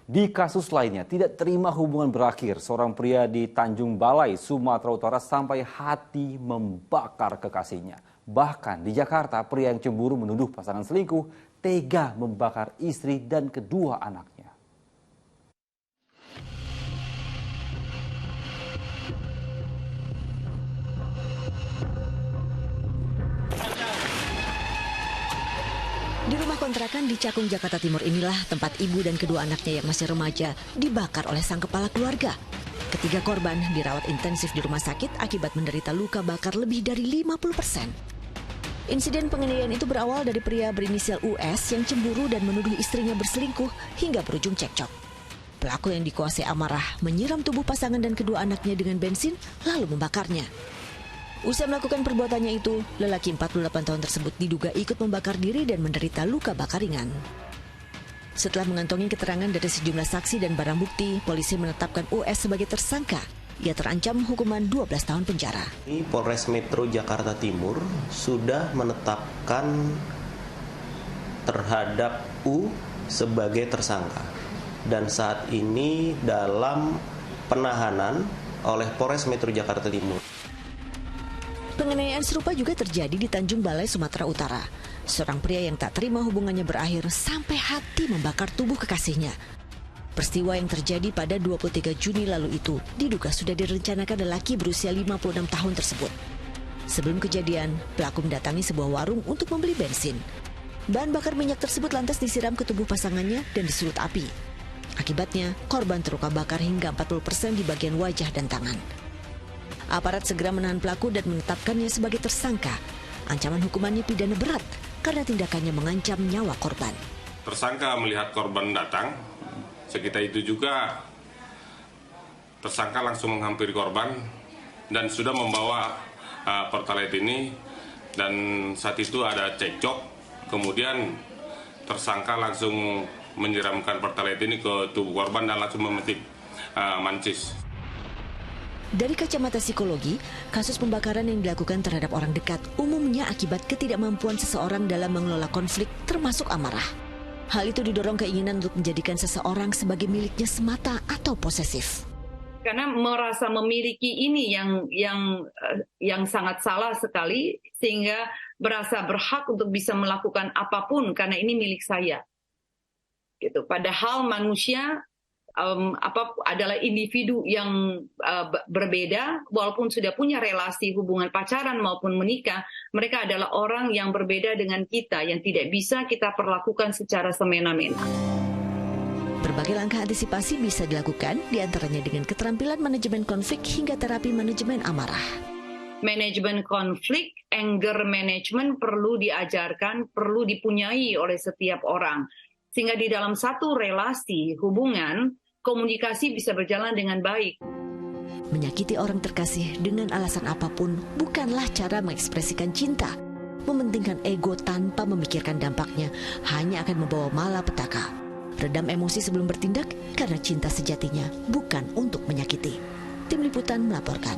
Di kasus lainnya, tidak terima hubungan berakhir, seorang pria di Tanjung Balai, Sumatera Utara sampai hati membakar kekasihnya. Bahkan di Jakarta, pria yang cemburu menuduh pasangan selingkuh tega membakar istri dan kedua anaknya. Di rumah kontrakan di Cakung, Jakarta Timur inilah tempat ibu dan kedua anaknya yang masih remaja dibakar oleh sang kepala keluarga. Ketiga korban dirawat intensif di rumah sakit akibat menderita luka bakar lebih dari 50%. Insiden penganiayaan itu berawal dari pria berinisial US yang cemburu dan menuduh istrinya berselingkuh hingga berujung cekcok. Pelaku yang dikuasai amarah menyiram tubuh pasangan dan kedua anaknya dengan bensin lalu membakarnya. Usai melakukan perbuatannya itu, lelaki 48 tahun tersebut diduga ikut membakar diri dan menderita luka bakar ringan. Setelah mengantongi keterangan dari sejumlah saksi dan barang bukti, polisi menetapkan US sebagai tersangka. Ia terancam hukuman 12 tahun penjara. Polres Metro Jakarta Timur sudah menetapkan terhadap U sebagai tersangka. Dan saat ini dalam penahanan oleh Polres Metro Jakarta Timur. Penganiayaan serupa juga terjadi di Tanjung Balai, Sumatera Utara. Seorang pria yang tak terima hubungannya berakhir sampai hati membakar tubuh kekasihnya. Peristiwa yang terjadi pada 23 Juni lalu itu diduga sudah direncanakan lelaki berusia 56 tahun tersebut. Sebelum kejadian, pelaku mendatangi sebuah warung untuk membeli bensin. Bahan bakar minyak tersebut lantas disiram ke tubuh pasangannya dan disulut api. Akibatnya, korban terluka bakar hingga 40% di bagian wajah dan tangan. Aparat segera menahan pelaku dan menetapkannya sebagai tersangka. Ancaman hukumannya pidana berat karena tindakannya mengancam nyawa korban. Tersangka melihat korban datang, sekitar itu juga tersangka langsung menghampiri korban dan sudah membawa Pertalite ini, dan saat itu ada cekcok. Kemudian tersangka langsung menyiramkan Pertalite ini ke tubuh korban dan langsung memetik mancis. Dari kacamata psikologi, kasus pembakaran yang dilakukan terhadap orang dekat umumnya akibat ketidakmampuan seseorang dalam mengelola konflik termasuk amarah. Hal itu didorong keinginan untuk menjadikan seseorang sebagai miliknya semata atau posesif. Karena merasa memiliki ini yang sangat salah sekali, sehingga merasa berhak untuk bisa melakukan apapun karena ini milik saya. Gitu. Padahal manusia adalah individu yang berbeda, walaupun sudah punya relasi hubungan pacaran maupun menikah, mereka adalah orang yang berbeda dengan kita, yang tidak bisa kita perlakukan secara semena-mena. Berbagai langkah antisipasi bisa dilakukan, diantaranya dengan keterampilan manajemen konflik hingga terapi manajemen amarah. Manajemen konflik, anger management perlu diajarkan, perlu dipunyai oleh setiap orang. Sehingga di dalam satu relasi hubungan, komunikasi bisa berjalan dengan baik. Menyakiti orang terkasih dengan alasan apapun bukanlah cara mengekspresikan cinta. Mementingkan ego tanpa memikirkan dampaknya hanya akan membawa malapetaka. Redam emosi sebelum bertindak karena cinta sejatinya bukan untuk menyakiti. Tim Liputan melaporkan.